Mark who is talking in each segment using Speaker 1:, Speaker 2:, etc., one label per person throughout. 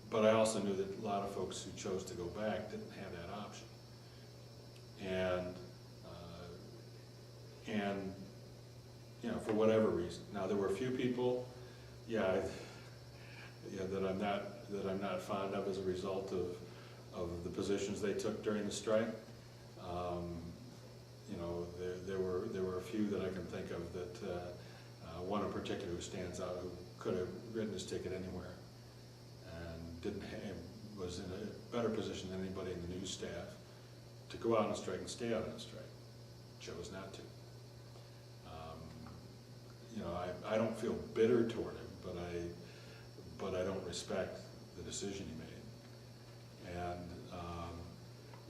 Speaker 1: but I also knew that a lot of folks who chose to go back didn't have that option. And you know, for whatever reason. Now there were a few people, yeah, that I'm not fond of as a result of the positions they took during the strike. You know, there were a few that I can think of that one in particular who stands out, who could have written his ticket anywhere and was in a better position than anybody in the news staff to go out on a strike and stay out on a strike. Chose not to. You know, I don't feel bitter toward him, but I don't respect the decision he made.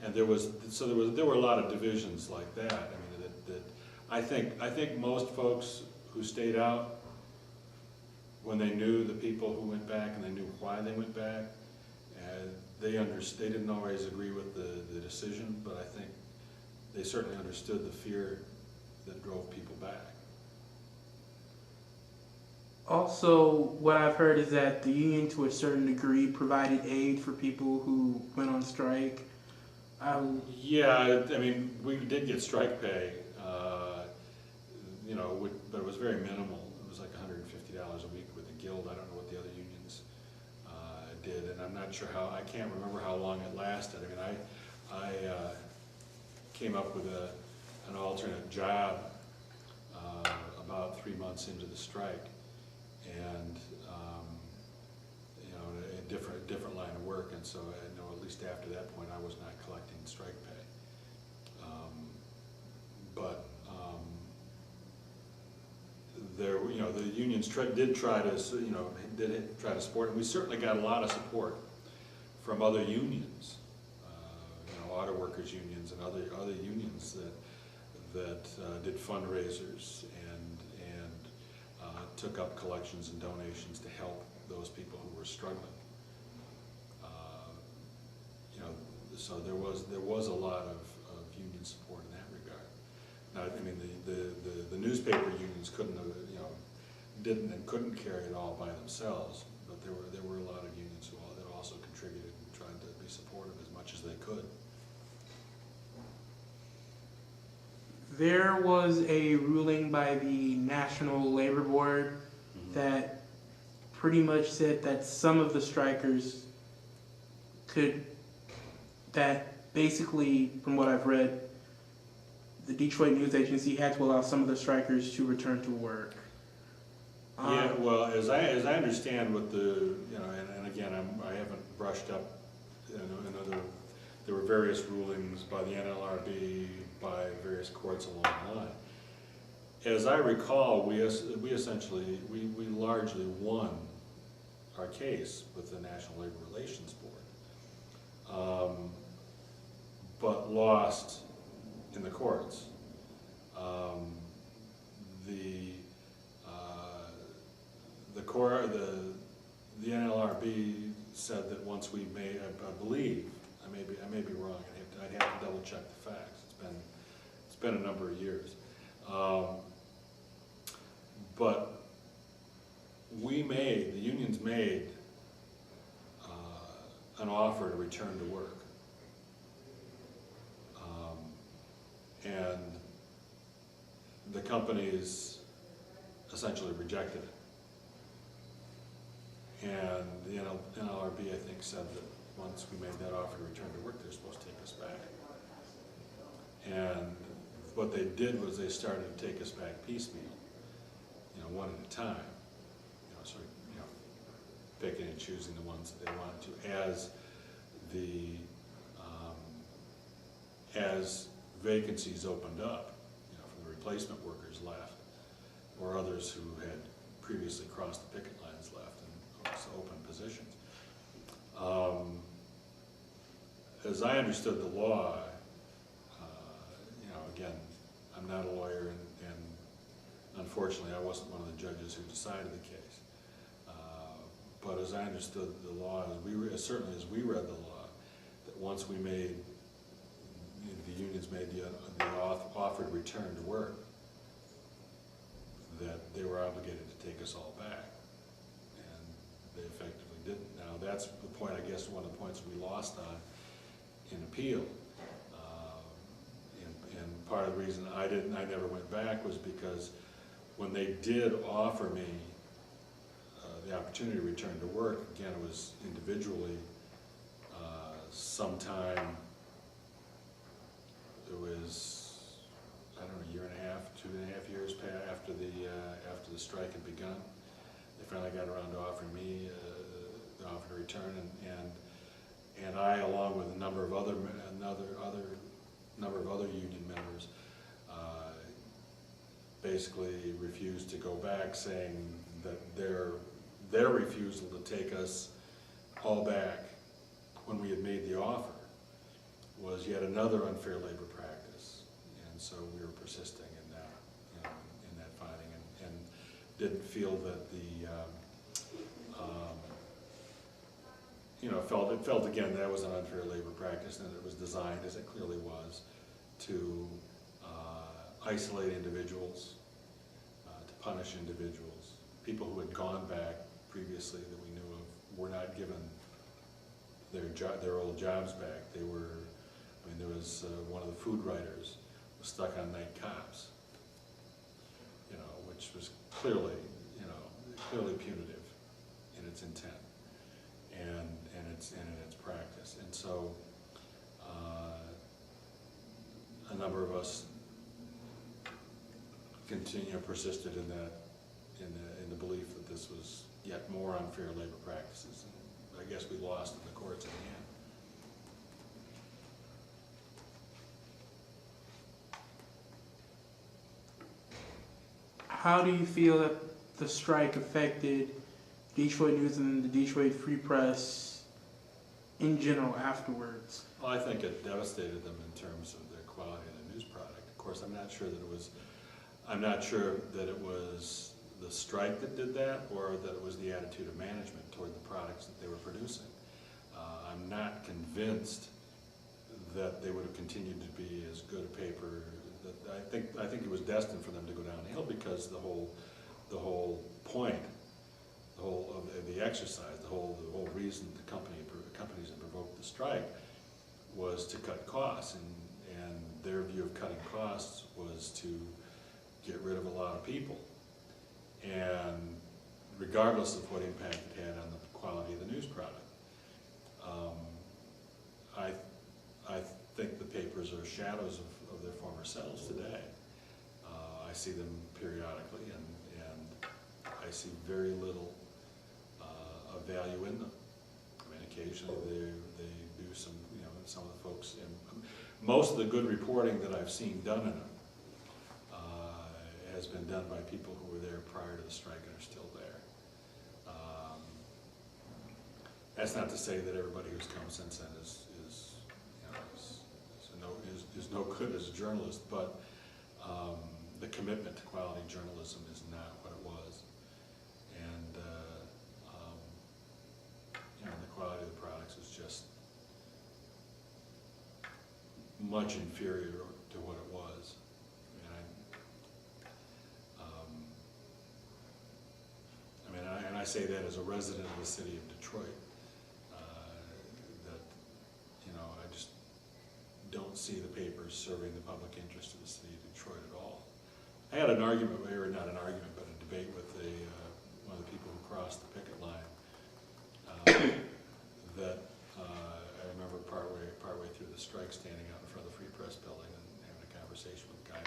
Speaker 1: And there were a lot of divisions like that. I mean, that I think most folks who stayed out, when they knew the people who went back and they knew why they went back, they didn't always agree with the decision, but I think they certainly understood the fear that drove people back.
Speaker 2: Also, what I've heard is that the union, to a certain degree, provided aid for people who went on strike.
Speaker 1: Yeah, I mean, we did get strike pay, you know, but it was very minimal. It was like $150 a week with the Guild. I don't know what the other unions did, and I'm not sure I can't remember how long it lasted. I mean, I came up with an alternate job about 3 months into the strike, and you know, a different line of work, and so I know at least after that point I was not collecting strike pay. There, you know, the unions did try to support, and we certainly got a lot of support from other unions, you know, auto workers unions and other unions that did fundraisers and took up collections and donations to help those people who were struggling. You know, so there was a lot of union support in that regard. Now, I mean, the newspaper unions couldn't have, you know, didn't and couldn't carry it all by themselves, but there were a lot of unions that also contributed and tried to be supportive as much as they could.
Speaker 2: There was a ruling by the National Labor Board that pretty much said that some of the strikers that basically, from what I've read, the Detroit News Agency had to allow some of the strikers to return to work.
Speaker 1: Yeah, well, as I understand what you know, and again, I haven't brushed up, you know, there were various rulings by the NLRB, by various courts along the line. As I recall, we largely won our case with the National Labor Relations Board, but lost in the courts. The NLRB said that once we made, I believe, I may be wrong. I'd have to double check the facts. It's been a number of years, but the unions made an offer to return to work, and the companies essentially rejected it. And the NLRB, I think, said that once we made that offer to return to work, they're supposed to take us back. And what they did was they started to take us back piecemeal, you know, one at a time, you know, sort of, you know, picking and choosing the ones that they wanted to, as vacancies opened up, you know, from the replacement workers left, or others who had previously crossed the picket lines left, and open positions. As I understood the law, you know, again, I'm not a lawyer, and unfortunately I wasn't one of the judges who decided the case. But as I understood the law, certainly as we read the law, that once the unions made the offer to return to work, that they were obligated to take us all back, and they effectively didn't. Now that's the point, I guess, one of the points we lost on in appeal. And part of the reason I never went back was because when they did offer me the opportunity to return to work, again, it was individually, sometime, it was, I don't know, a year and a half, 2.5 years after the strike had begun. They finally got around to offering me the offer to return, and I, along with a number of other union members, basically refused to go back, saying that their refusal to take us all back when we had made the offer was yet another unfair labor practice, and so we were persisting in that, in that finding, and didn't feel that the it felt again that was an unfair labor practice, and it was designed, as it clearly was, to isolate individuals, to punish individuals. People who had gone back previously that we knew of were not given their old jobs back. They were, I mean, there was one of the food writers was stuck on night cops, which was clearly, clearly punitive in its intent and in its practice. And so a number of us persisted in that, in the belief that this was yet more unfair labor practices. And I guess we lost in the courts in the end.
Speaker 2: How do you feel that the strike affected Detroit News and the Detroit Free Press in general afterwards?
Speaker 1: Well, I think it devastated them in terms of the quality of the news product. Of course, I'm not sure that it was the strike that did that, or that it was the attitude of management toward the products that they were producing. I'm not convinced that they would have continued to be as good a paper. I think it was destined for them to go downhill, because the whole point, of the exercise, the whole reason the companies had provoked the strike was to cut costs, and their view of cutting costs was to get rid of a lot of people, and regardless of what impact it had on the quality of the news product. I think the papers are shadows of their former selves today. I see them periodically, and I see very little of value in them. I mean, occasionally they do some, some of the folks, and most of the good reporting that I've seen done in them has been done by people who were there prior to the strike and are still there. That's not to say that everybody who's come since then is no good as a journalist, but the commitment to quality journalism is not what it was, and the quality of the products is just much inferior to what it was. And I say that as a resident of the city of Detroit, that I just don't see the papers serving the public interest of the city of Detroit at all. I had an argument, or not an argument, but a debate with one of the people who crossed the picket line. That I remember partway through the strike, standing out in front of the Free Press building and having a conversation with a guy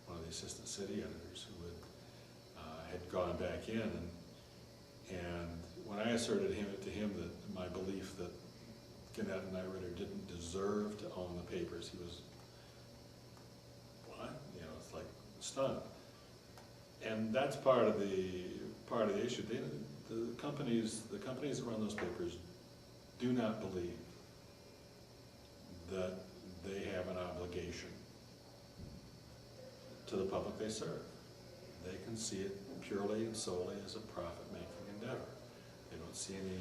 Speaker 1: one of the assistant city editors who had gone back in, and when I asserted to him that my belief that Gannett and Nyritter didn't deserve to own the papers, he was, what? It's like stunned. And that's part of the issue. The companies that run those papers do not believe that they have an obligation to the public they serve. They can see it purely and solely as a profit-making endeavor. They don't see any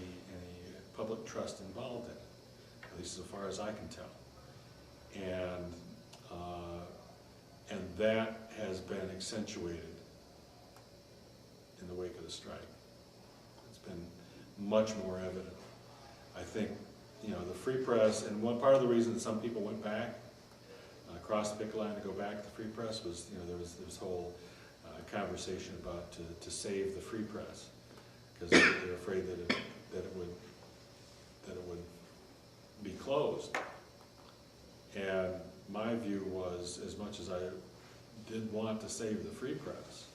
Speaker 1: public trust involved in it, at least as far as I can tell. And that has been accentuated in the wake of the strike. It's been much more evident think, you know, the free press, and one part of the reason that some people went back, across the picket line to go back to the free press was, you know, there was this whole conversation about to save the free press, because they're afraid that it would be closed. And my view was, as much as I did want to save the free press,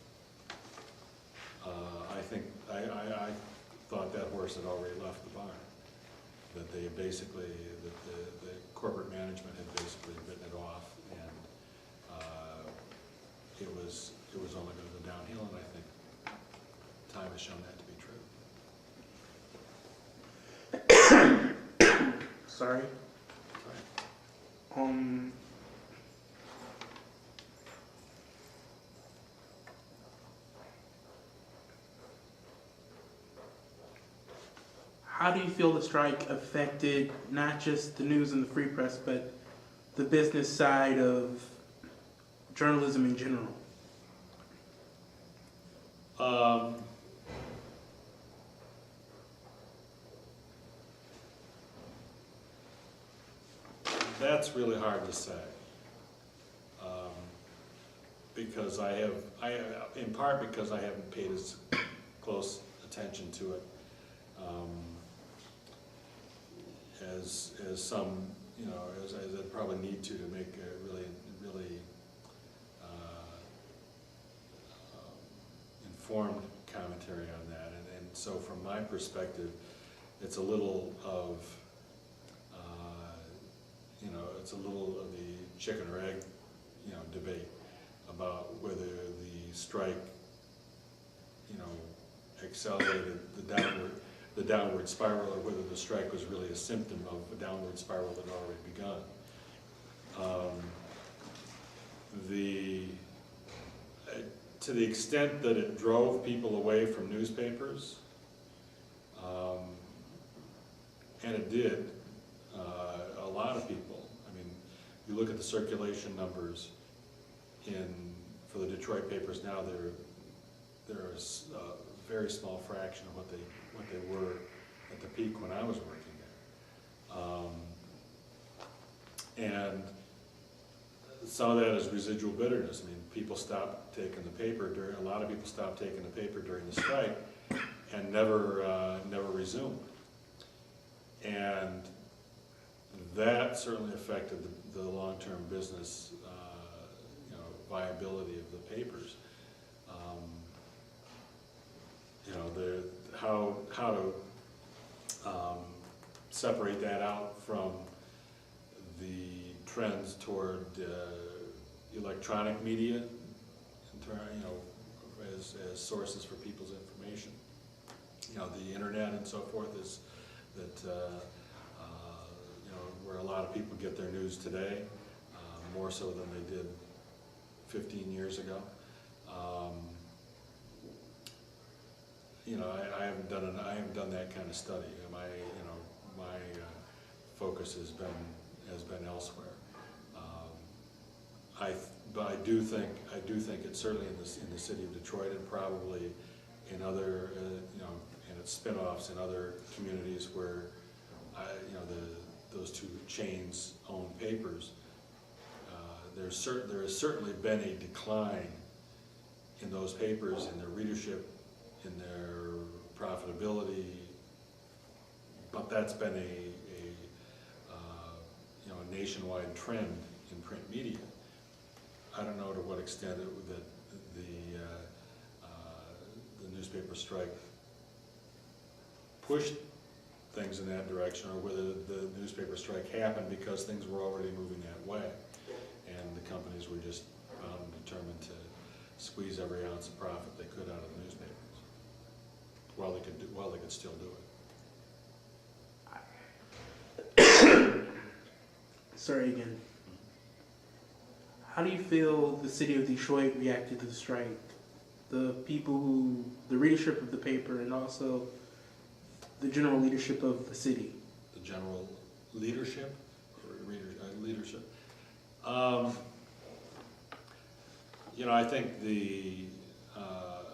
Speaker 1: I thought that horse had already left the barn. That they basically, that the corporate management had basically written it off, and it was only going to go downhill, and I think time has shown that to be true.
Speaker 2: Sorry. How do you feel the strike affected not just the news and the free press, but the business side of journalism in general?
Speaker 1: That's really hard to say, because in part because I haven't paid as close attention to it as some, you know, as I probably need to make a really informed commentary on that. And so from my perspective, it's a little of, you know, it's a little of the chicken or egg, you know, debate about whether the strike, you know, accelerated the downward spiral, or whether the strike was really a symptom of a downward spiral that had already begun. To the extent that it drove people away from newspapers, and it did, a lot of people. I mean, you look at the circulation numbers for the Detroit papers now; they're a very small fraction of what they were at the peak when I was working there. And some of that is residual bitterness. I mean, people stopped taking the paper a lot of people stopped taking the paper during the strike and never resumed. And that certainly affected the long-term business, you know, viability of the papers. You know, how to separate that out from the trends toward electronic media, you know, as sources for people's information. You know, the internet and so forth is that, you know, where a lot of people get their news today, more so than they did 15 years ago. You know, I haven't done that kind of study. My focus has been elsewhere. But I do think it's certainly in the city of Detroit, and probably in other, you know, and its spin-offs in other communities where, you know, those two chains own papers. There has certainly been a decline in those papers, in their readership, in their profitability, but that's been you know, a nationwide trend in print media. I don't know to what extent that the newspaper strike pushed things in that direction, or whether the newspaper strike happened because things were already moving that way, and the companies were just bound and determined to squeeze every ounce of profit they could out of the newspapers while they could still do it.
Speaker 2: Sorry again. How do you feel the city of Detroit reacted to the strike? The readership of the paper, and also the general leadership of the city.
Speaker 1: The general leadership, or leadership. You know, I think the